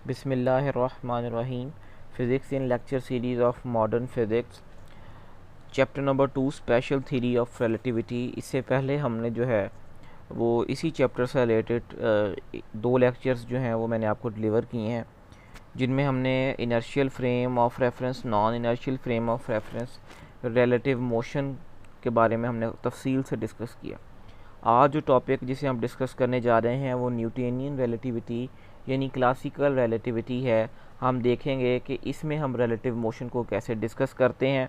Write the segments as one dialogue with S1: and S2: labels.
S1: बिस्मिल्लाहिर्रहमानिर्रहीम। Physics in lecture series of modern physics, chapter number 2, special theory of relativity. इससे पहले हमने जो है वो इसी चैप्टर से रिलेटेड दो लेक्चर्स जो हैं वो मैंने आपको डिलीवर किए हैं, जिनमें हमने inertial frame of reference, non inertial frame of reference, relative motion के बारे में हमने तफसील से डिस्कस किया। आज जो टॉपिक जिसे हम डिस्कस करने जा रहे हैं वो न्यूटनियन रिलेटिविटी यानी क्लासिकल रिलेटिविटी है। हम देखेंगे कि इसमें हम रिलेटिव मोशन को कैसे डिस्कस करते हैं।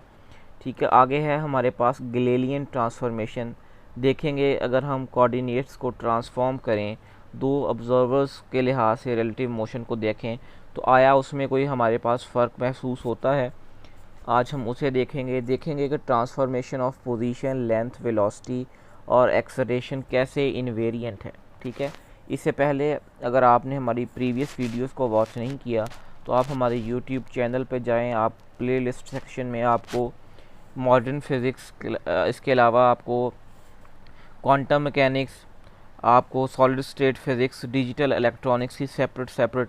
S1: ठीक है, आगे है हमारे पास गैलीलियन ट्रांसफॉर्मेशन। देखेंगे अगर हम कोऑर्डिनेट्स को ट्रांसफॉर्म करें, दो ऑब्जर्वर्स के लिहाज से रिलेटिव मोशन को देखें तो आया उसमें कोई हमारे पास फ़र्क महसूस होता है। आज हम उसे देखेंगे कि transformation of position, length, velocity और एक्सेलरेशन कैसे इनवेरिएंट है। ठीक है, इससे पहले अगर आपने हमारी प्रीवियस वीडियोस को वॉच नहीं किया तो आप हमारे यूट्यूब चैनल पर जाएं। आप प्लेलिस्ट सेक्शन में आपको मॉडर्न फिज़िक्स, इसके अलावा आपको क्वांटम मैकेनिक्स, आपको solid state physics, digital electronics की सेपरेट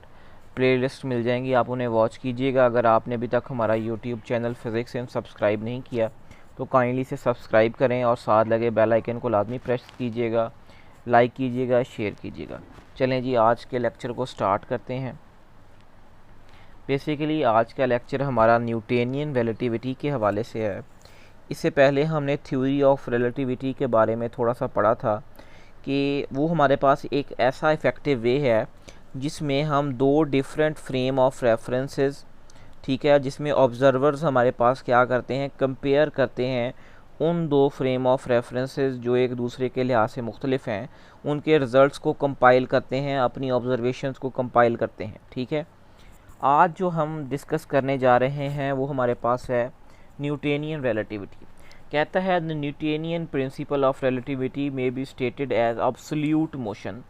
S1: प्लेलिस्ट मिल जाएंगी। आप उन्हें वॉच कीजिएगा। अगर आपने अभी तक हमारा YouTube channel physics and subscribe नहीं किया तो काइंडली से सब्सक्राइब करें और साथ लगे बेल आइकन को लाजमी प्रेस कीजिएगा, लाइक कीजिएगा, शेयर कीजिएगा। चलें जी, आज के लेक्चर को स्टार्ट करते हैं। बेसिकली आज का लेक्चर हमारा न्यूटनियन रिलेटिविटी के हवाले से है। इससे पहले हमने थ्योरी ऑफ रिलेटिविटी के बारे में थोड़ा सा पढ़ा था कि वो हमारे पास एक ऐसा इफ़ेक्टिव वे है जिसमें हम दो डिफरेंट फ्रेम ऑफ रेफरेंसेस, ठीक है, जिसमें ऑब्जर्वर्स हमारे पास क्या करते हैं, कंपेयर करते हैं उन दो फ्रेम ऑफ रेफरेंसेस जो एक दूसरे के लिहाज से मुख्तलिफ हैं, उनके रिज़ल्ट्स को कंपाइल करते हैं, अपनी ऑब्जर्वेशंस को कंपाइल करते हैं। ठीक है, आज जो हम डिस्कस करने जा रहे हैं वो हमारे पास है न्यूटनियन रिलेटिविटी। कहता है the Newtonian principle of relativity may be stated as absolute motion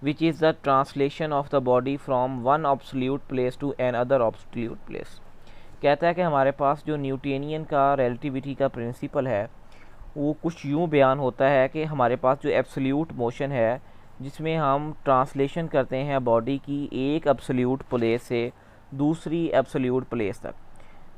S1: which is the translation of the body from one absolute place to another absolute place। कहता है कि हमारे पास जो न्यूटनियन का रिलेटिविटी का प्रिंसिपल है वो कुछ यूँ बयान होता है कि हमारे पास जो एब्सोल्यूट मोशन है जिसमें हम ट्रांसलेशन करते हैं बॉडी की एक एब्सोल्यूट प्लेस से दूसरी एब्सोल्यूट प्लेस तक,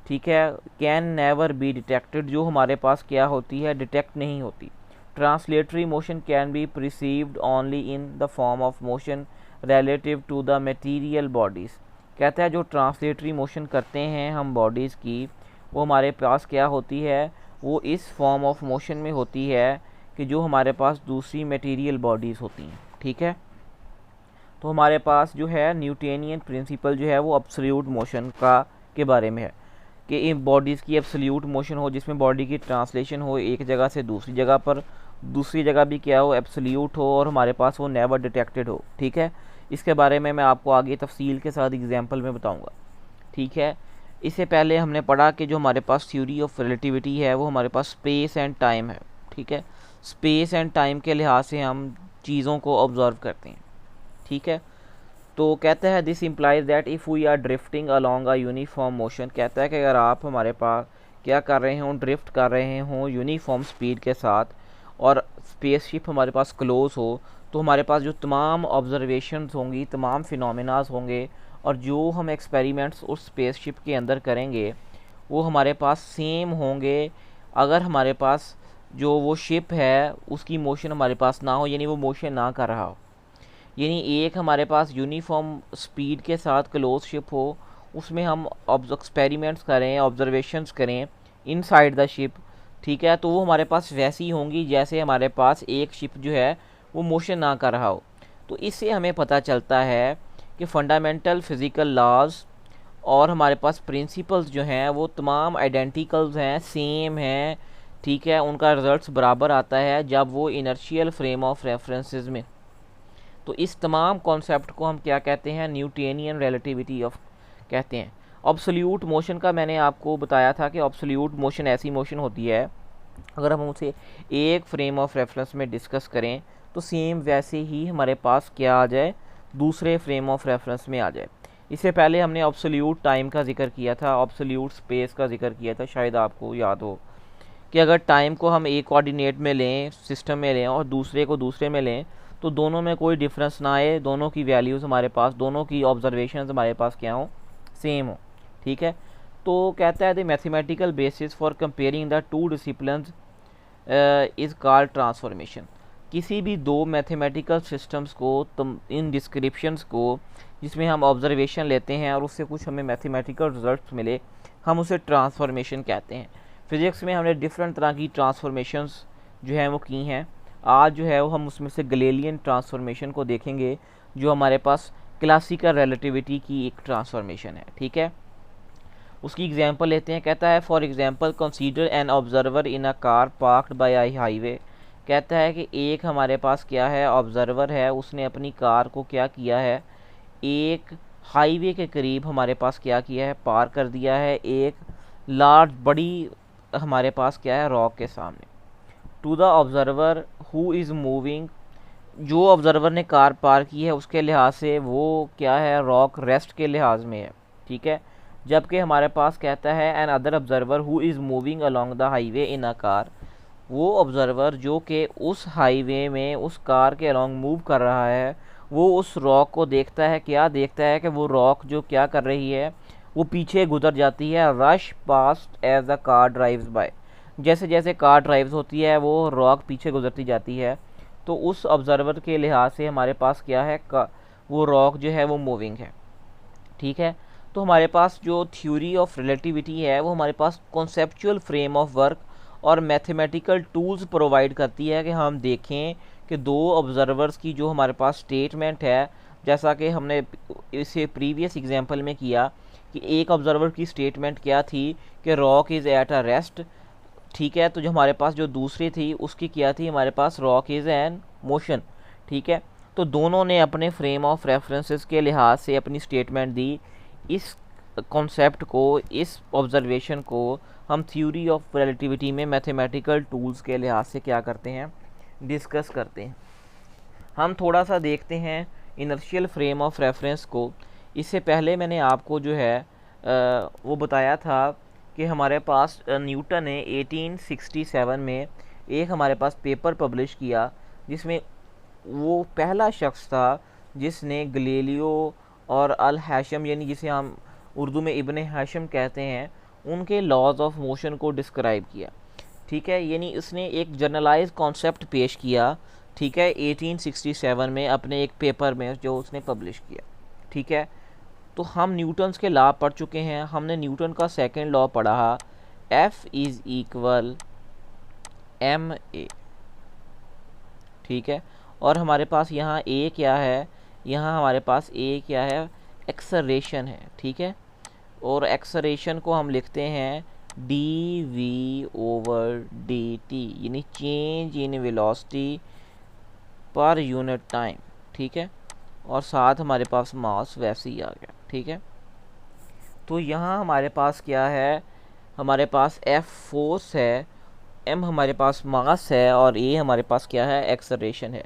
S1: ठीक है, कैन नेवर बी डिटेक्टेड, जो हमारे पास क्या होती है, डिटेक्ट नहीं होती। Translatory motion can be perceived only in the form of motion relative to the material bodies. कहता है जो ट्रांसलेटरी मोशन करते हैं हम बॉडीज़ की, वो हमारे पास क्या होती है, वो इस फॉर्म ऑफ मोशन में होती है कि जो हमारे पास दूसरी मटेरियल बॉडीज़ होती हैं। ठीक है, तो हमारे पास जो है न्यूटनियन प्रिंसिपल जो है वो एब्सोल्यूट मोशन का के बारे में है कि इन बॉडीज़ की एब्सोल्यूट मोशन हो, जिसमें बॉडी की ट्रांसलेशन हो एक जगह से दूसरी जगह पर, दूसरी जगह भी क्या हो, एब्सोल्यूट हो, और हमारे पास वो नेवर डिटेक्टेड हो। ठीक है, इसके बारे में मैं आपको आगे तफसील के साथ एग्जांपल में बताऊंगा। ठीक है, इससे पहले हमने पढ़ा कि जो हमारे पास थ्योरी ऑफ रिलेटिविटी है वो हमारे पास स्पेस एंड टाइम है। ठीक है, स्पेस एंड टाइम के लिहाज से हम चीज़ों को ऑब्जर्व करते हैं। ठीक है, तो कहता है this implies that if we are drifting along a uniform motion. कहता है कि अगर आप हमारे पास क्या कर रहे हों, ड्रिफ्ट कर रहे हों यूनिफॉर्म स्पीड के साथ, और स्पेसशिप हमारे पास क्लोज हो, तो हमारे पास जो तमाम ऑब्जर्वेशंस होंगी, तमाम फिनोमेनास होंगे, और जो हम एक्सपेरिमेंट्स उस स्पेसशिप के अंदर करेंगे वो हमारे पास सेम होंगे अगर हमारे पास जो वो शिप है उसकी मोशन हमारे पास ना हो, यानी वो मोशन ना कर रहा हो। यानी एक हमारे पास यूनिफॉर्म स्पीड के साथ क्लोज शिप हो, उसमें हम एक्सपेरिमेंट्स करें, ऑब्जर्वेशंस करें इनसाइड द शिप। ठीक है, तो वो हमारे पास वैसी होंगी जैसे हमारे पास एक शिप जो है वो मोशन ना कर रहा हो। तो इससे हमें पता चलता है कि फंडामेंटल फिज़िकल लॉज और हमारे पास प्रिंसिपल्स जो हैं वो तमाम आइडेंटिकल्स हैं, सेम हैं। ठीक है, उनका रिजल्ट्स बराबर आता है जब वो इनर्शियल फ्रेम ऑफ रेफरेंसेस में। तो इस तमाम कॉन्सेप्ट को हम क्या कहते हैं, न्यूटनियन रिलेटिविटी ऑफ कहते हैं। ऑब्सोल्यूट मोशन का मैंने आपको बताया था कि ऑब्सोल्यूट मोशन ऐसी मोशन होती है अगर हम उसे एक फ्रेम ऑफ रेफरेंस में डिस्कस करें तो सेम वैसे ही हमारे पास क्या आ जाए, दूसरे फ्रेम ऑफ रेफरेंस में आ जाए। इससे पहले हमने ऑब्सोल्यूट टाइम का जिक्र किया था, ऑब्सोल्यूट स्पेस का जिक्र किया था, शायद आपको याद हो कि अगर टाइम को हम एक कोऑर्डिनेट में लें, सिस्टम में लें, और दूसरे को दूसरे में लें, तो दोनों में कोई डिफरेंस ना आए, दोनों की वैल्यूज़ हमारे पास, दोनों की ऑब्जर्वेशन हमारे पास क्या हो, सेम हो। ठीक है, तो कहता है the mathematical basis for comparing the two disciplines is called transformation. किसी भी दो मैथमेटिकल सिस्टम्स को तुम इन डिस्क्रिप्शंस को जिसमें हम ऑब्जर्वेशन लेते हैं और उससे कुछ हमें मैथमेटिकल रिजल्ट्स मिले, हम उसे ट्रांसफॉर्मेशन कहते हैं। फिज़िक्स में हमने डिफरेंट तरह की ट्रांसफॉर्मेशंस जो हैं वो की हैं। आज जो है वो हम उसमें से गैलीलियन ट्रांसफॉर्मेशन को देखेंगे, जो हमारे पास क्लासिकल रिलेटिविटी की एक ट्रांसफॉर्मेशन है। ठीक है, उसकी एग्जांपल लेते हैं। कहता है for example consider an observer in a car parked by a highway. कहता है कि एक हमारे पास क्या है, ऑब्जर्वर है, उसने अपनी कार को क्या किया है, एक हाईवे के करीब हमारे पास क्या किया है, पार कर दिया है, एक लार्ज बड़ी हमारे पास क्या है, रॉक के सामने। To the observer who is moving, जो ऑब्जर्वर ने कार पार की है उसके लिहाज से वो क्या है, रॉक रेस्ट के लिहाज में है। ठीक है, जबकि हमारे पास कहता है an other observer who is moving along the highway in a car, वो ऑब्जर्वर जो कि उस हाईवे में उस कार के अलोंग मूव कर रहा है, वो उस रॉक को देखता है, क्या देखता है कि वो रॉक जो क्या कर रही है, वो पीछे गुजर जाती है, rush past as the car drives by. जैसे जैसे कार ड्राइव्स होती है वो रॉक पीछे गुजरती जाती है, तो उस ऑब्जर्वर के लिहाज से हमारे पास क्या है, वो रॉक जो है वो मूविंग है। ठीक है, तो हमारे पास जो थ्योरी ऑफ रिलेटिविटी है वो हमारे पास कॉन्सेप्चुअल फ्रेम ऑफ वर्क और मैथमेटिकल टूल्स प्रोवाइड करती है कि हम देखें कि दो ऑब्जर्वर्स की जो हमारे पास स्टेटमेंट है, जैसा कि हमने इसे प्रीवियस एग्जांपल में किया कि एक ऑब्जर्वर की स्टेटमेंट क्या थी कि rock is at a rest. ठीक है, तो जो हमारे पास जो दूसरी थी उसकी क्या थी, हमारे पास रॉक इज़ एन मोशन। ठीक है, तो दोनों ने अपने फ्रेम ऑफ रेफरेंसेस के लिहाज से अपनी स्टेटमेंट दी। इस कॉन्सेप्ट को, इस ऑब्जर्वेशन को हम थ्योरी ऑफ रिलेटिविटी में मैथमेटिकल टूल्स के लिहाज से क्या करते हैं, डिस्कस करते हैं। हम थोड़ा सा देखते हैं इनर्शियल फ्रेम ऑफ रेफरेंस को। इससे पहले मैंने आपको जो है वो बताया था कि हमारे पास न्यूटन ने 1867 में एक हमारे पास पेपर पब्लिश किया, जिसमें वो पहला शख्स था जिसने गलीलियो और अल हैशम, यानी जिसे हम उर्दू में इब्न हैशम कहते हैं, उनके लॉज ऑफ मोशन को डिस्क्राइब किया। ठीक है, यानी उसने एक जनरलाइज कॉन्सेप्ट पेश किया। ठीक है, 1867 में अपने एक पेपर में जो उसने पब्लिश किया। ठीक है, तो हम न्यूटन्स के लॉ पढ़ चुके हैं। हमने न्यूटन का सेकंड लॉ पढ़ा, F इज़ इक्वल ma। ठीक है, और हमारे पास यहाँ A क्या है, यहाँ हमारे पास A क्या है, एक्सलरेशन है। ठीक है, और एक्सलरेशन को हम लिखते हैं dv/dt, यानी change in velocity per unit time. ठीक है, और साथ हमारे पास मास वैसे ही आ गया। ठीक है, तो यहाँ हमारे पास क्या है, हमारे पास F फोर्स है, M हमारे पास मास है, और A हमारे पास क्या है, एक्सलरेशन है।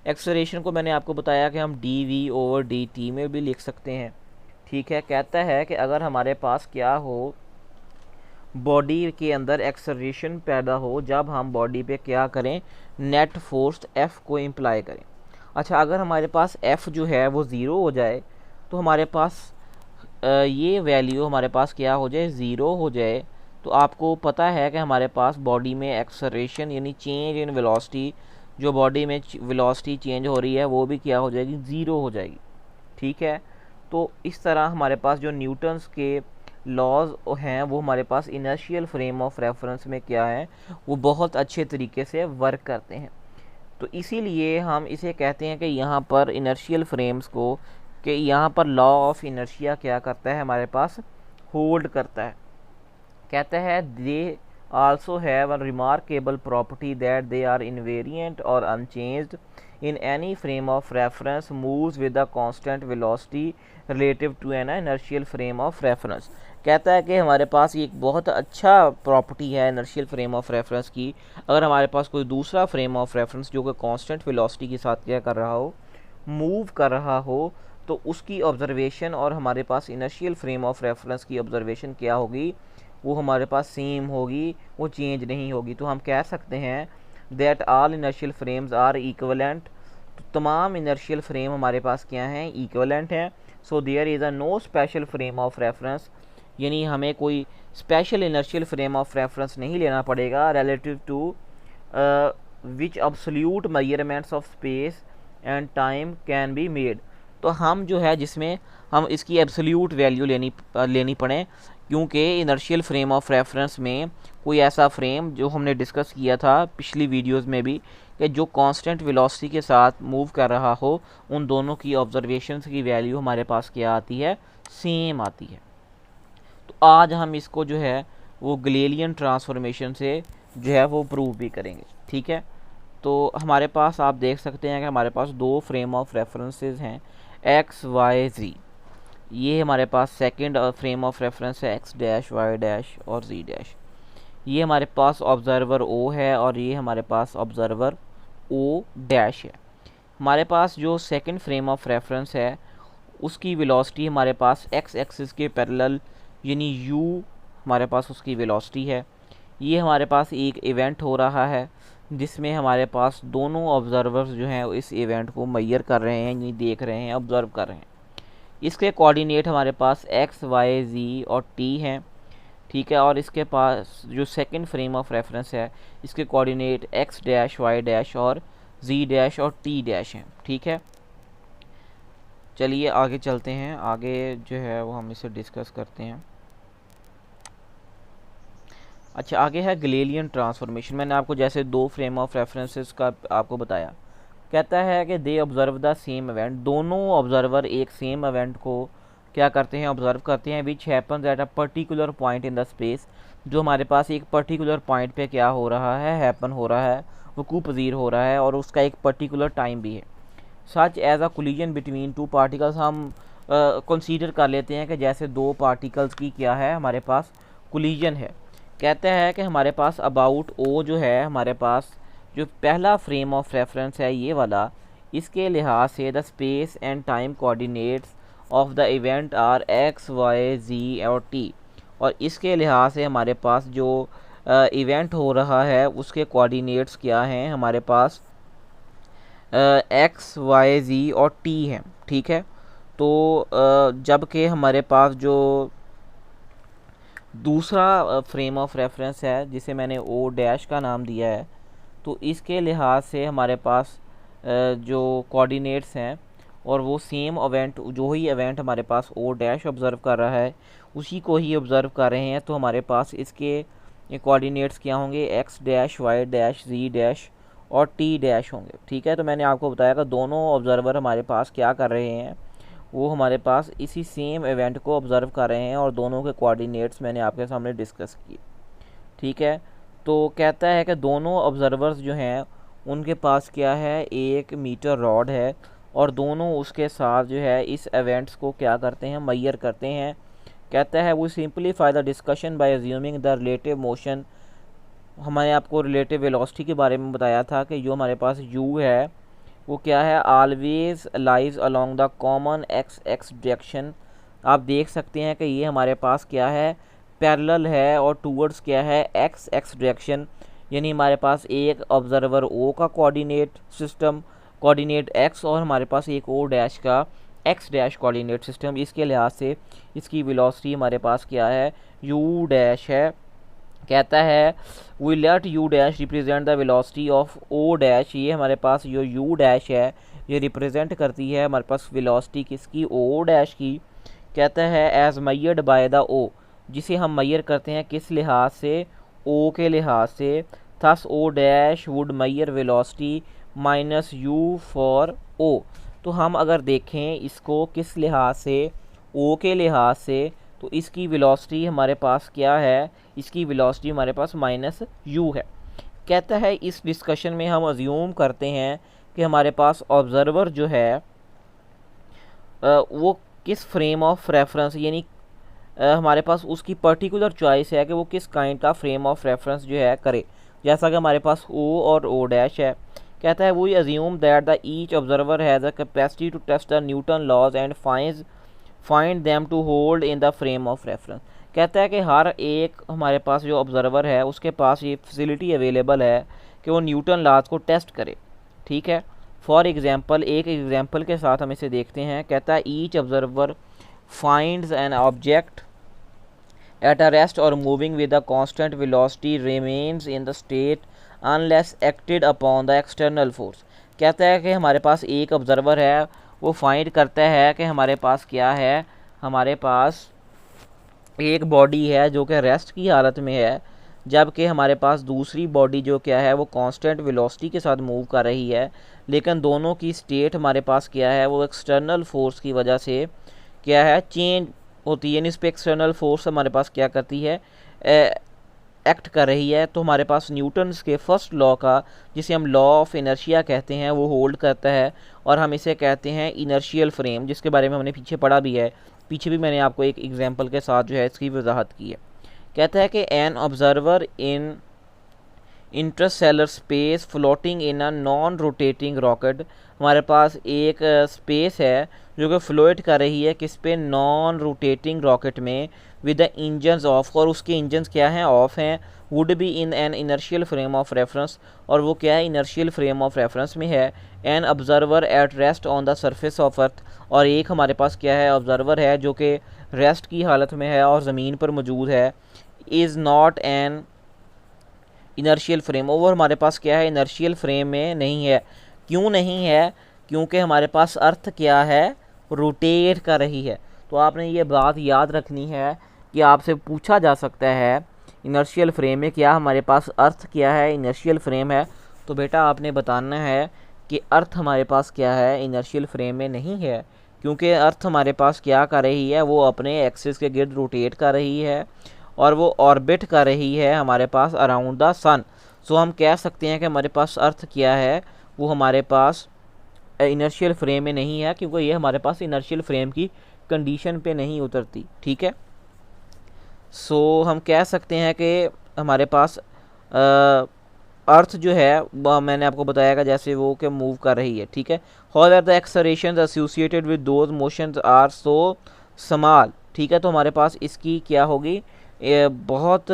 S1: एक्सलरेशन को मैंने आपको बताया कि हम dv/dt में भी लिख सकते हैं। ठीक है, कहता है कि अगर हमारे पास क्या हो, बॉडी के अंदर एक्सलरेशन पैदा हो जब हम बॉडी पे क्या करें, नेट फोर्स F को इम्प्लाई करें। अच्छा, अगर हमारे पास F जो है वो ज़ीरो हो जाए, तो हमारे पास ये वैल्यू हमारे पास क्या हो जाए, ज़ीरो हो जाए, तो आपको पता है कि हमारे पास बॉडी में एक्सलरेशन यानी चेंज इन वेलोसिटी, जो बॉडी में वेलोसिटी चेंज हो रही है वो भी क्या हो जाएगी, ज़ीरो हो जाएगी। ठीक है, तो इस तरह हमारे पास जो न्यूटन्स के लॉज हैं वो हमारे पास इनर्शियल फ्रेम ऑफ रेफरेंस में क्या है, वो बहुत अच्छे तरीके से वर्क करते हैं। तो इसीलिए हम इसे कहते हैं कि यहाँ पर इनर्शियल फ्रेम्स को, कि यहाँ पर लॉ ऑफ इनर्शिया क्या करता है, हमारे पास होल्ड करता है। कहता है they also have a remarkable property that they are invariant और unchanged in any frame of reference moves with a constant velocity relative to an inertial frame of reference. कहता है कि हमारे पास एक बहुत अच्छा प्रॉपर्टी है इनर्शियल फ्रेम ऑफ रेफरेंस की। अगर हमारे पास कोई दूसरा फ्रेम ऑफ रेफरेंस जो कि कांस्टेंट वेलोसिटी के साथ क्या कर रहा हो, मूव कर रहा हो, तो उसकी ऑब्जर्वेशन और हमारे पास इनर्शियल फ्रेम ऑफ रेफरेंस की ऑब्जर्वेशन क्या होगी, वो हमारे पास सेम होगी, वो चेंज नहीं होगी। तो हम कह सकते हैं that all inertial frames are equivalent तो तमाम इनर्शियल फ्रेम हमारे पास क्या हैं, इक्वलेंट हैं। So there is a no special frame of reference, यानी हमें कोई special inertial frame of reference नहीं लेना पड़ेगा relative to which absolute measurements of space and time can be made. तो हम जो है जिसमें हम इसकी एब्सोल्यूट वैल्यू लेनी पड़े, क्योंकि इनर्शियल फ्रेम ऑफ रेफरेंस में कोई ऐसा फ्रेम जो हमने डिस्कस किया था पिछली वीडियोस में भी, कि जो कांस्टेंट वेलोसिटी के साथ मूव कर रहा हो, उन दोनों की ऑब्जर्वेशंस की वैल्यू हमारे पास क्या आती है, सेम आती है। तो आज हम इसको जो है वो गलीलियन ट्रांसफॉर्मेशन से जो है वो प्रूव भी करेंगे, ठीक है। तो हमारे पास आप देख सकते हैं कि हमारे पास दो फ्रेम ऑफ रेफरेंसेस हैं, एक्स वाई जी। ये हमारे पास सेकंड फ्रेम ऑफ रेफरेंस है, एक्स डैश वाई डैश और जी डैश। ये हमारे पास ऑब्जर्वर ओ है और ये हमारे पास ऑब्जर्वर ओ डैश है। हमारे पास जो सेकंड फ्रेम ऑफ रेफरेंस है उसकी वेलोसिटी हमारे पास एक्स एक्सिस के पैरेलल यानी यू हमारे पास उसकी वेलोसिटी है। ये हमारे पास एक इवेंट हो रहा है जिसमें हमारे पास दोनों ऑब्जर्वर्स जो हैं इस इवेंट को मेजर कर रहे हैं, यानी देख रहे हैं, ऑब्जर्व कर रहे हैं। इसके कोऑर्डिनेट हमारे पास एक्स वाई जी और टी हैं, ठीक है। और इसके पास जो सेकंड फ्रेम ऑफ रेफरेंस है इसके coordinate X dash Y dash और जी डैश और टी डैश हैं, ठीक है। चलिए आगे चलते हैं, आगे जो है वो हम इसे डिस्कस करते हैं। अच्छा, आगे है गलीलियन ट्रांसफॉर्मेशन। मैंने आपको जैसे दो फ्रेम ऑफ रेफरेंसेस का आपको बताया, कहता है कि they observe the same event, दोनों ऑब्जर्वर एक सेम इवेंट को क्या करते हैं, ऑब्जर्व करते हैं, which happens at a particular point in the space, जो हमारे पास एक पर्टिकुलर पॉइंट पे क्या हो रहा है, हैपन हो रहा है, वकू पजीर हो रहा है और उसका एक पर्टिकुलर टाइम भी है। Such as a collision between two particles, हम कंसीडर कर लेते हैं कि जैसे दो पार्टिकल्स की क्या है, हमारे पास कोलिजन है। कहता है कि हमारे पास अबाउट ओ जो है, हमारे पास जो पहला फ्रेम ऑफ रेफरेंस है ये वाला, इसके लिहाज से the space and time coordinates of the event are x y z और टी, और इसके लिहाज से हमारे पास जो इवेंट हो रहा है उसके कोऑर्डिनेट्स क्या हैं, हमारे पास एक्स वाई जी और टी हैं, ठीक है। तो जबकि हमारे पास जो दूसरा फ्रेम ऑफ रेफरेंस है जिसे मैंने ओ डैश का नाम दिया है, तो इसके लिहाज से हमारे पास जो कोऑर्डिनेट्स हैं और वो सेम इवेंट, जो ही इवेंट हमारे पास ओ डैश ऑब्ज़र्व कर रहा है उसी को ही ऑब्ज़र्व कर रहे हैं, तो हमारे पास इसके कोऑर्डिनेट्स क्या होंगे, एक्स डैश वाई डैश जी डैश और टी डैश होंगे, ठीक है। तो मैंने आपको बताया कि दोनों ऑब्ज़र्वर हमारे पास क्या कर रहे हैं, वो हमारे पास इसी सेम इवेंट को ऑब्ज़र्व कर रहे हैं और दोनों के कोऑर्डिनेट्स मैंने आपके सामने डिस्कस किए, ठीक है। तो कहता है कि दोनों ऑब्ज़र्वर्स जो हैं उनके पास क्या है, एक मीटर रॉड है और दोनों उसके साथ जो है इस इवेंट्स को क्या करते हैं, मेजर करते हैं। कहता है वो simplify the discussion by assuming the relative motion. हमने आपको रिलेटिव वेलोसिटी के बारे में बताया था कि जो हमारे पास u है वो क्या है, always lies along the common x x direction. आप देख सकते हैं कि ये हमारे पास क्या है, पैरेलल है और टूवर्ड्स क्या है, एक्स एक्स डायरेक्शन, यानी हमारे पास एक ऑब्जर्वर ओ का कोऑर्डिनेट सिस्टम, कोऑर्डिनेट एक्स, और हमारे पास एक ओ डैश का एक्स डैश कोऑर्डिनेट सिस्टम। इसके लिहाज से इसकी वेलोसिटी हमारे पास क्या है, यू डैश है। कहता है we let u dash represent the velocity of O dash, ये हमारे पास जो यू डैश है ये रिप्रेजेंट करती है हमारे पास वेलोसिटी किसकी, ओ डैश की। कहता है एज मेजर्ड बाय द ओ, जिसे हम मेजर करते हैं किस लिहाज से, ओ के लिहाज से। Thus O dash would measure velocity minus u for O. तो हम अगर देखें इसको किस लिहाज से, ओ के लिहाज से, तो इसकी वेलोसिटी हमारे पास क्या है, इसकी वेलोसिटी हमारे पास माइनस यू है। कहता है इस डिस्कशन में हम अज्यूम करते हैं कि हमारे पास ऑब्जर्वर जो है वो किस फ्रेम ऑफ रेफरेंस, यानी हमारे पास उसकी पर्टिकुलर चॉइस है कि वो किस काइंड का फ्रेम ऑफ रेफरेंस जो है करे। जैसा कि हमारे पास ओ और ओ डैश है। कहता है we assume that the each observer has a capacity to test the Newton laws and find them to hold in the frame of reference. कहता है कि हर एक हमारे पास जो ऑब्जर्वर है उसके पास ये फैसिलिटी अवेलेबल है कि वो न्यूटन लॉज को टेस्ट करे, ठीक है। फॉर एग्जाम्पल, एक एग्जाम्पल के साथ हम इसे देखते हैं। कहता है each observer finds an object at a rest or moving with a constant velocity remains in the state unless acted upon the external force। कहता है कि हमारे पास एक ऑब्जर्वर है, वो फाइंड करता है कि हमारे पास क्या है, हमारे पास एक बॉडी है जो कि रेस्ट की हालत में है, जबकि हमारे पास दूसरी बॉडी जो क्या है वो कांस्टेंट वेलोसिटी के साथ मूव कर रही है, लेकिन दोनों की स्टेट हमारे पास क्या है वो एक्सटर्नल फोर्स की वजह से क्या है चेंज होती है। यानी इस पर एक्सटर्नल फोर्स हमारे पास क्या करती है, एक्ट कर रही है। तो हमारे पास न्यूटन्स के फर्स्ट लॉ का, जिसे हम लॉ ऑफ इनर्शिया कहते हैं, वो होल्ड करता है और हम इसे कहते हैं इनर्शियल फ्रेम, जिसके बारे में हमने पीछे पढ़ा भी है। पीछे भी मैंने आपको एक एग्जांपल के साथ जो है इसकी वजाहत की है। कहता है कि N observer in Interstellar space floating in a non rotating rocket, हमारे पास एक स्पेस है जो कि फ्लोट कर रही है किस पे, नॉन रोटेटिंग रॉकेट में, विद द इंजन्स ऑफ, और उसके इंजन्स क्या हैं, ऑफ हैं, would be in an inertial frame of reference, और वो क्या है, इनर्शियल फ्रेम ऑफ रेफरेंस में है। An observer at rest on the surface of earth, और एक हमारे पास क्या है, ऑब्जर्वर है जो कि रेस्ट की हालत में है और ज़मीन पर मौजूद है, is not an inertial frame, over हमारे पास क्या है, इनर्शियल फ्रेम में नहीं है। क्यों नहीं है, क्योंकि हमारे पास अर्थ क्या है, रोटेट कर रही है। तो आपने ये बात याद रखनी है कि आपसे पूछा जा सकता है इनर्शियल फ्रेम में क्या हमारे पास अर्थ क्या है, इनर्शियल फ्रेम है, तो बेटा आपने बताना है कि अर्थ हमारे पास क्या है, इनर्शियल फ्रेम में नहीं है, क्योंकि अर्थ हमारे पास क्या कर रही है, वो अपने एक्सिस के गिर्द रोटेट कर रही है और वो ऑर्बिट कर रही है हमारे पास अराउंड द सन। सो हम कह सकते हैं कि हमारे पास अर्थ क्या है, वो हमारे पास इनर्शियल फ्रेम में नहीं है, क्योंकि ये हमारे पास इनर्शियल फ्रेम की कंडीशन पे नहीं उतरती। ठीक है, सो हम कह सकते हैं कि हमारे पास अर्थ जो है मैंने आपको बताया कि जैसे वो कि मूव कर रही है। ठीक है, however the accelerations associated with those motions are so small. ठीक है, तो हमारे पास इसकी क्या होगी, बहुत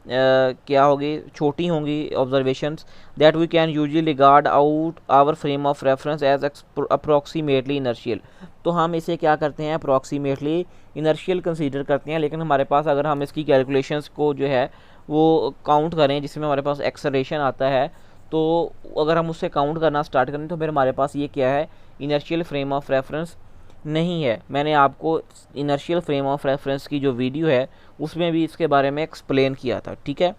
S1: क्या होगी, छोटी होंगी observations, that we can usually regard out our frame of reference as approximately inertial. तो हम इसे क्या करते हैं, अप्रॉक्सीमेटली इनर्शियल कंसीडर करते हैं, लेकिन हमारे पास अगर हम इसकी कैलकुलेशंस को जो है वो काउंट करें, जिसमें हमारे पास एक्सेलरेशन आता है, तो अगर हम उससे काउंट करना स्टार्ट करें तो फिर हमारे पास ये क्या है, इनर्शियल फ्रेम ऑफ रेफरेंस नहीं है। मैंने आपको इनर्शियल फ्रेम ऑफ रेफरेंस की जो वीडियो है उसमें भी इसके बारे में एक्सप्लेन किया था। ठीक है,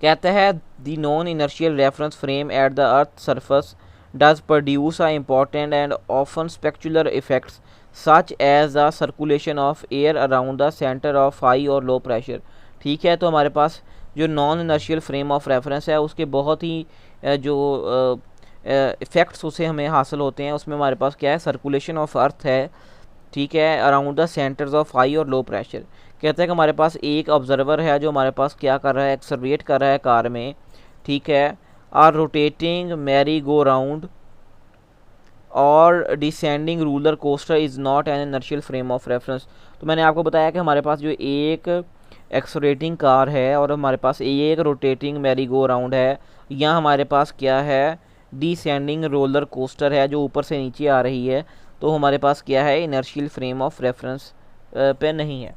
S1: कहता है the non inertial reference frame at the earth surface does produce a important and often spectacular effects such as the circulation of air around the centre of high और लो प्रेशर। ठीक है, तो हमारे पास जो non inertial frame of reference है उसके बहुत ही जो इफ़ेक्ट्स उसे हमें हासिल होते हैं, उसमें हमारे पास क्या है, सर्कुलेशन ऑफ अर्थ है। ठीक है, around the centres of high और लो प्रेशर। कहते हैं कि हमारे पास एक ऑब्जर्वर है जो हमारे पास क्या कर रहा है, एक्सरवेट कर रहा है कार में। ठीक है, are rotating merry go round और descending roller coaster is not an inertial frame of reference. तो मैंने आपको बताया कि हमारे पास जो एक एक्सरेटिंग कार है और हमारे पास एक रोटेटिंग मैरी गो राउंड है, यहाँ हमारे पास क्या है, डिसेंडिंग रोलर कोस्टर है जो ऊपर से नीचे आ रही है, तो हमारे पास क्या है, इनर्शियल फ्रेम ऑफ रेफरेंस पे नहीं है।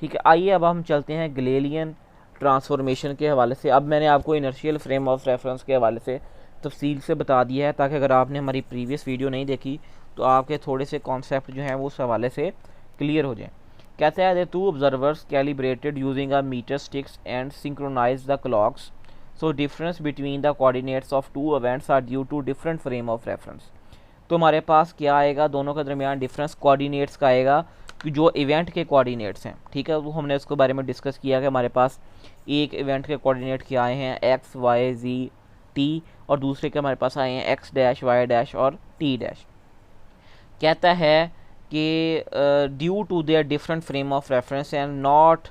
S1: ठीक है, आइए अब हम चलते हैं गैलीलियन ट्रांसफॉर्मेशन के हवाले से। अब मैंने आपको इनर्शियल फ्रेम ऑफ रेफरेंस के हवाले से तफसील से बता दिया है, ताकि अगर आपने हमारी प्रीवियस वीडियो नहीं देखी तो आपके थोड़े से कॉन्सेप्ट जो हैं वो उस हवाले से क्लियर हो जाएँ। कहते हैं the two observers calibrated using a metre sticks and synchronize the clocks, so difference between the coordinates of two events are due to different frame of reference. तो हमारे पास क्या आएगा, दोनों के दरमियान डिफरेंस कोऑर्डिनेट्स का आएगा, कि जो इवेंट के कोऑर्डिनेट्स हैं। ठीक है, वो हमने उसके बारे में डिस्कस किया कि हमारे पास एक इवेंट के कोऑर्डिनेट क्या आए हैं, एक्स वाई जी टी, और दूसरे के हमारे पास आए हैं एक्स डैश वाई डैश और टी डैश। कहता है कि due to their different frame of reference and not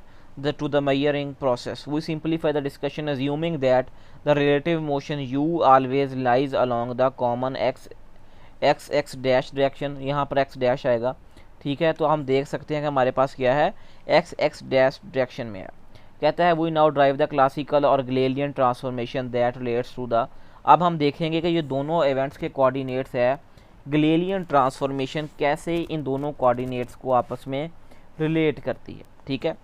S1: to the measuring process, we simplify the discussion assuming that the relative motion u always lies along the common x dash direction। यहाँ पर x dash आएगा। ठीक है, तो हम देख सकते हैं कि हमारे पास क्या है, x dash direction में है। कहता है we now drive the classical or Galilean transformation that relates to the अब हम देखेंगे कि ये दोनों इवेंट्स के कोऑर्डिनेट्स है, गैलीलियन ट्रांसफॉर्मेशन कैसे इन दोनों कोऑर्डिनेट्स को आपस में रिलेट करती है। ठीक है,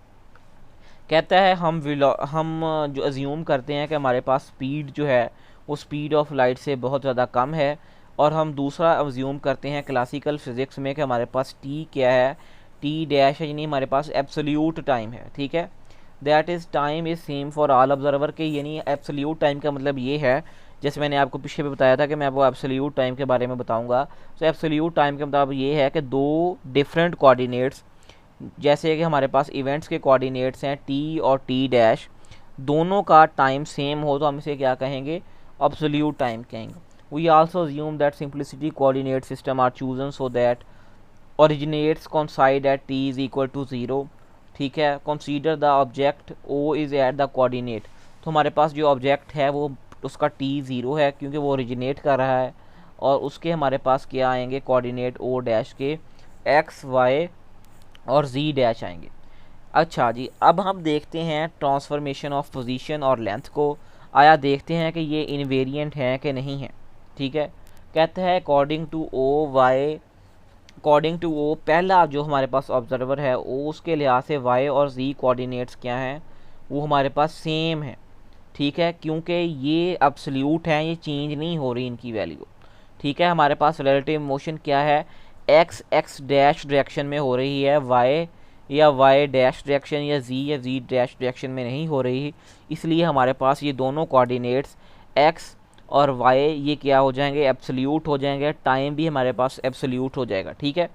S1: कहता है हम जो अज्यूम करते हैं कि हमारे पास स्पीड जो है वो स्पीड ऑफ लाइट से बहुत ज़्यादा कम है, और हम दूसरा अज्यूम करते हैं क्लासिकल फिज़िक्स में कि हमारे पास टी क्या है, टी डैश है, यानी हमारे पास एब्सोल्यूट टाइम है। ठीक है, that is time is same for all observer के, यानी एब्सोल्यूट टाइम का मतलब ये है, जैसे मैंने आपको पीछे भी बताया था कि मैं आपको एब्सोल्यूट टाइम के बारे में बताऊंगा। तो एब्सोल्यूट टाइम का मतलब ये है कि दो डिफरेंट कोऑर्डिनेट्स, जैसे कि हमारे पास इवेंट्स के कोऑर्डिनेट्स हैं टी और टी डैश, दोनों का टाइम सेम हो तो हम इसे क्या कहेंगे, एब्सोल्यूट टाइम कहेंगे। We also assume that simplicity coordinate system are chosen so that originates coincide at t is equal to 0। ठीक है, consider the object O is at the coordinate, तो हमारे पास जो ऑब्जेक्ट है वो उसका टी 0 है क्योंकि वो ओरिजिनेट कर रहा है, और उसके हमारे पास क्या आएंगे कोऑर्डिनेट ओ डैश के एक्स वाई और z डैश आएंगे। अच्छा जी, अब हम देखते हैं ट्रांसफॉर्मेशन ऑफ पोजीशन और लेंथ को, आया देखते हैं कि ये इनवेरिएंट हैं कि नहीं है। ठीक है, कहते हैं अकॉर्डिंग टू ओ पहला जो हमारे पास ऑब्जर्वर है ओ, उसके लिहाज से y और z कोऑर्डिनेट्स क्या हैं, वो हमारे पास सेम है। ठीक है, क्योंकि ये एब्सोल्यूट हैं, ये चेंज नहीं हो रही इनकी वैल्यू। ठीक है, हमारे पास रिलेटिव मोशन क्या है, एक्स डैश डायरेक्शन में हो रही है, वाई डैश डायरेक्शन या जी डैश डायरेक्शन में नहीं हो रही, इसलिए हमारे पास ये दोनों कोऑर्डिनेट्स एक्स और वाई ये क्या हो जाएंगे, एब्सोल्यूट हो जाएंगे, टाइम भी हमारे पास एब्सोल्यूट हो जाएगा। ठीक है,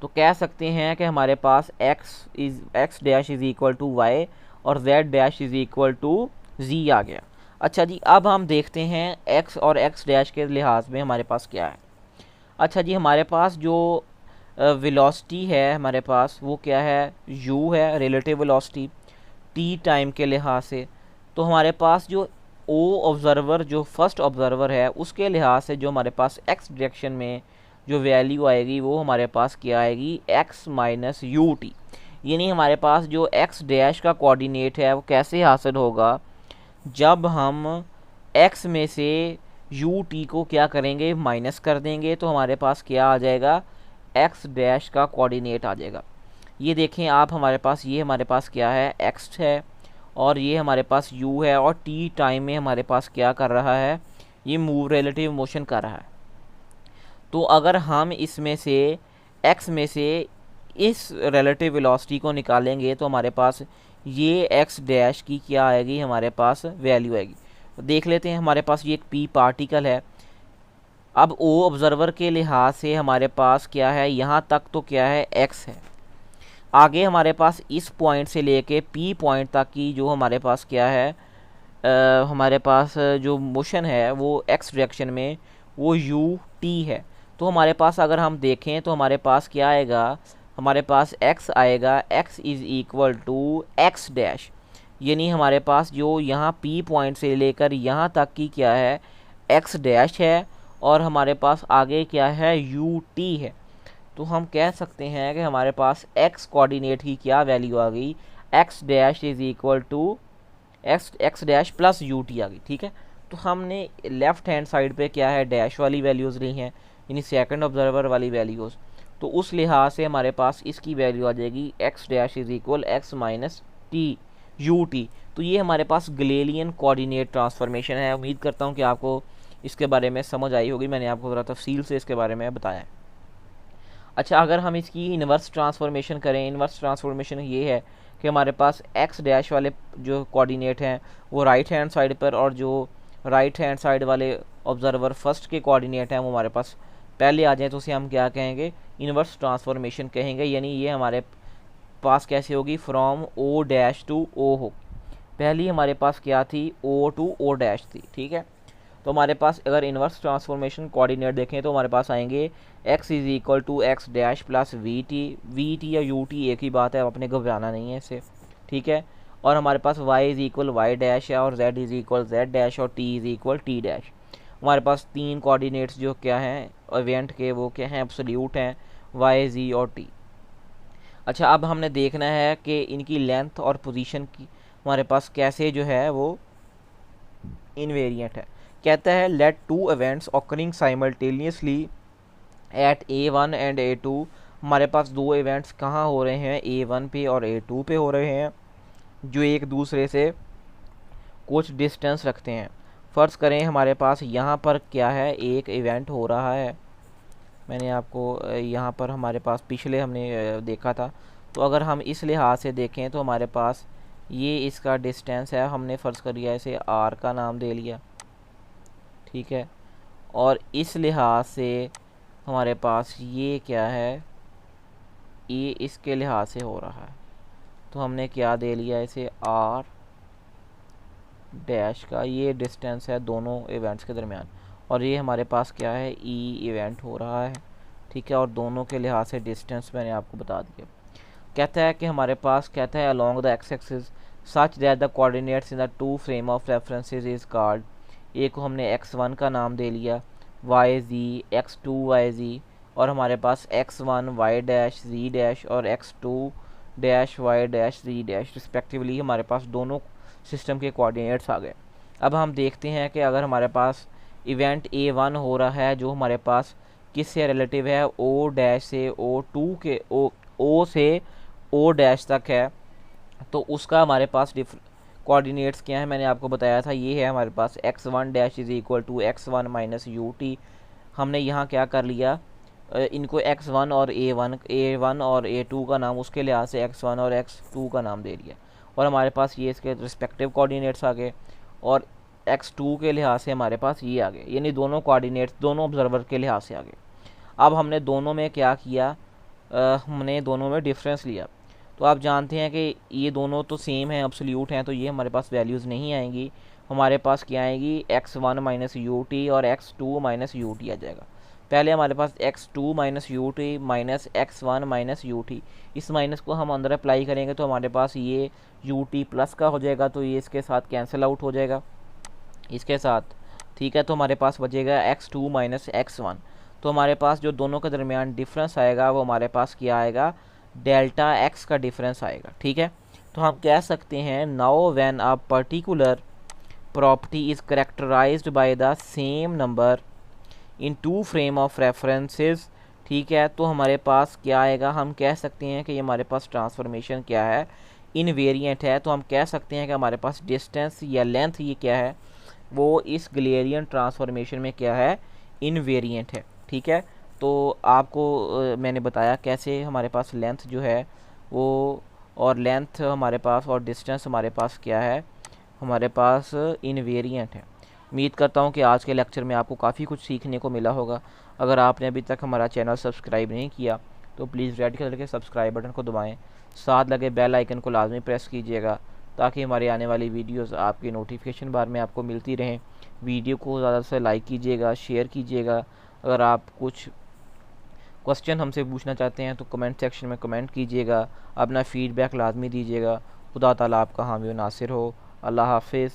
S1: तो कह सकते हैं कि हमारे पास x dash is equal to y और z dash is equal to z आ गया। अच्छा जी, अब हम देखते हैं एक्स और एक्स डैश के लिहाज में हमारे पास क्या है। अच्छा जी, हमारे पास जो वेलोसिटी है हमारे पास वो क्या है, u है, रिलेटिव वेलोसिटी t टाइम के लिहाज से। तो हमारे पास जो o ऑब्ज़र्वर जो फर्स्ट ऑब्ज़र्वर है उसके लिहाज से जो हमारे पास x डायरेक्शन में जो वैल्यू आएगी वो हमारे पास क्या आएगी, x माइनस यू टी, यानी हमारे पास जो x डैश का कोऑर्डिनेट है वो कैसे हासिल होगा, जब हम x में से यू टी को क्या करेंगे, माइनस कर देंगे, तो हमारे पास क्या आ जाएगा, एक्स डैश का कोऑर्डिनेट आ जाएगा। ये देखें आप, हमारे पास ये हमारे पास क्या है, एक्स है, और ये हमारे पास यू है, और टी टाइम में हमारे पास क्या कर रहा है, ये मूव रिलेटिव मोशन कर रहा है। तो अगर हम इसमें से एक्स में से इस रिलेटिव वेलोसिटी को निकालेंगे तो हमारे पास ये एक्स डैश की क्या आएगी, हमारे पास वैल्यू आएगी। देख लेते हैं, हमारे पास ये एक पी पार्टिकल है। अब ओ ऑब्ज़र्वर के लिहाज से हमारे पास क्या है, यहाँ तक तो क्या है, एक्स है। आगे हमारे पास इस पॉइंट से लेके पी पॉइंट तक की जो हमारे पास क्या है, हमारे पास जो मोशन है वो एक्स डायरेक्शन में वो यू टी है। तो हमारे पास अगर हम देखें तो हमारे पास क्या आएगा, हमारे पास x आएगा, x is equal to x dash, यानी हमारे पास जो यहाँ p पॉइंट से लेकर यहाँ तक की क्या है, x डैश है, और हमारे पास आगे क्या है, यू टी है। तो हम कह सकते हैं कि हमारे पास x कोऑर्डिनेट की क्या वैल्यू आ गई, x dash is equal to x dash plus u t आ गई। ठीक है, तो हमने लेफ़्ट हैंड साइड पे क्या है, डैश वाली वैल्यूज़ ली हैं, यानी सेकंड ऑब्जर्वर वाली वैल्यूज़, तो उस लिहाज से हमारे पास इसकी वैल्यू आ जाएगी x dash is equal x minus T U T. तो ये हमारे पास गैलीलियन कोऑर्डिनेट ट्रांसफॉर्मेशन है। उम्मीद करता हूँ कि आपको इसके बारे में समझ आई होगी, मैंने आपको ज़रा तफसील से इसके बारे में बताया है। अच्छा, अगर हम इसकी इन्वर्स ट्रांसफॉर्मेशन करें, इन्वर्स ट्रांसफॉर्मेशन ये है कि हमारे पास एक्स डैश वाले जो कोऑर्डिनेट हैं वो राइट हैंड साइड पर, और जो राइट हैंड साइड वाले ऑब्जर्वर फर्स्ट के कोऑर्डिनेट हैं वो हमारे पास पहले आ जाए, तो उसे हम क्या कहेंगे, इन्वर्स ट्रांसफॉर्मेशन कहेंगे। यानी ये हमारे पास कैसे होगी, from O dash to O हो, पहली हमारे पास क्या थी, ओ टू ओ डैश थी। ठीक है, तो हमारे पास अगर इन्वर्स ट्रांसफॉर्मेशन कोऑर्डिनेट देखें तो हमारे पास आएंगे x is equal to x dash plus v t या यू टी एक ही बात है, अपने घबराना नहीं है इससे। ठीक है, और हमारे पास y is equal y dash है, और z is equal z dash, और t is equal t dash. हमारे पास तीन कोऑर्डिनेट्स जो क्या हैं इवेंट के, वो क्या हैं, एब्सोल्यूट हैं, y z और t। अच्छा, अब हमने देखना है कि इनकी लेंथ और पोजीशन की हमारे पास कैसे जो है वो इनवेरिएंट है। कहता है let two events occurring simultaneously at A1 and A2। हमारे पास दो इवेंट्स कहाँ हो रहे हैं, A1 पे और A2 पे हो रहे हैं, जो एक दूसरे से कुछ डिस्टेंस रखते हैं। फ़र्ज़ करें हमारे पास यहाँ पर क्या है, एक इवेंट हो रहा है। मैंने आपको यहाँ पर हमारे पास पिछले हमने देखा था। तो अगर हम इस लिहाज से देखें तो हमारे पास ये इसका डिस्टेंस है, हमने फ़र्ज़ कर लिया इसे R का नाम दे लिया, ठीक है। और इस लिहाज से हमारे पास ये क्या है, ये इसके लिहाज से हो रहा है, तो हमने क्या दे लिया इसे R डैश का, ये डिस्टेंस है दोनों इवेंट्स के दरमियान। और ये हमारे पास क्या है, ई इवेंट हो रहा है, ठीक है। और दोनों के लिहाज से डिस्टेंस मैंने आपको बता दिया। कहता है कि हमारे पास कहता है along the x axis such that the coordinates in the two frame of references is called. A को हमने x1 का नाम दे लिया, yz x2 yz, और हमारे पास x1 y dash z dash और x2 dash y dash z dash respectively हमारे पास दोनों सिस्टम के कोऑर्डिनेट्स आ गए। अब हम देखते हैं कि अगर हमारे पास इवेंट A1 हो रहा है जो हमारे पास किससे रिलेटिव है, O डैश से O2 के O से O डैश तक है, तो उसका हमारे पास कोऑर्डिनेट्स क्या है, मैंने आपको बताया था। ये है हमारे पास x1 dash is equal to x1 minus ut। हमने यहाँ क्या कर लिया, इनको x1 और A1 और A2 का नाम उसके लिहाज से x1 और x2 का नाम दे दिया, और हमारे पास ये इसके रिस्पेक्टिव कोऑर्डिनेट्स आ गए, और x2 के लिहाज से हमारे पास ये आ गए, यानी दोनों कोऑर्डिनेट्स दोनों ऑब्जर्वर के लिहाज से आ गए। अब हमने दोनों में क्या किया, हमने दोनों में डिफरेंस लिया। तो आप जानते हैं कि ये दोनों तो सेम हैं, एब्सोल्यूट हैं, तो ये हमारे पास वैल्यूज़ नहीं आएंगी। हमारे पास क्या आएगी, x1 माइनस यूटी और x2 माइनस यूटी आ जाएगा। पहले हमारे पास x2 minus UT minus x1 minus UT, इस माइनस को हम अंदर अप्लाई करेंगे तो हमारे पास ये यूटी प्लस का हो जाएगा, तो ये इसके साथ कैंसिल आउट हो जाएगा इसके साथ, ठीक है। तो हमारे पास बचेगा x2 माइनस x1। तो हमारे पास जो दोनों के दरमियान डिफरेंस आएगा वो हमारे पास क्या आएगा, डेल्टा x का डिफरेंस आएगा, ठीक है। तो हम कह सकते हैं now when a particular property is characterised by the same number in two frame of references, ठीक है। तो हमारे पास क्या आएगा, हम कह सकते हैं कि ये हमारे पास ट्रांसफॉर्मेशन क्या है, इनवेरिएंट है। तो हम कह सकते हैं कि हमारे पास डिस्टेंस या लेंथ ये क्या है, वो इस ग्लेरियन ट्रांसफॉर्मेशन में क्या है, इनवेरिएंट है, ठीक है। तो आपको मैंने बताया कैसे हमारे पास लेंथ जो है वो, और लेंथ हमारे पास और डिस्टेंस हमारे पास क्या है, हमारे पास इनवेरिएंट है। उम्मीद करता हूँ कि आज के लेक्चर में आपको काफ़ी कुछ सीखने को मिला होगा। अगर आपने अभी तक हमारा चैनल सब्सक्राइब नहीं किया तो प्लीज़ रेड कलर के सब्सक्राइब बटन को दबाएं, साथ लगे बेल आइकन को लाजमी प्रेस कीजिएगा ताकि हमारी आने वाली वीडियोस आपके नोटिफिकेशन बार में आपको मिलती रहें। वीडियो को ज़्यादा से लाइक कीजिएगा, शेयर कीजिएगा। अगर आप कुछ क्वेश्चन हमसे पूछना चाहते हैं तो कमेंट सेक्शन में कमेंट कीजिएगा, अपना फ़ीडबैक लाजमी दीजिएगा। खुदा ताला आपका हामी व नासिर हो। अल्लाह हाफिज़।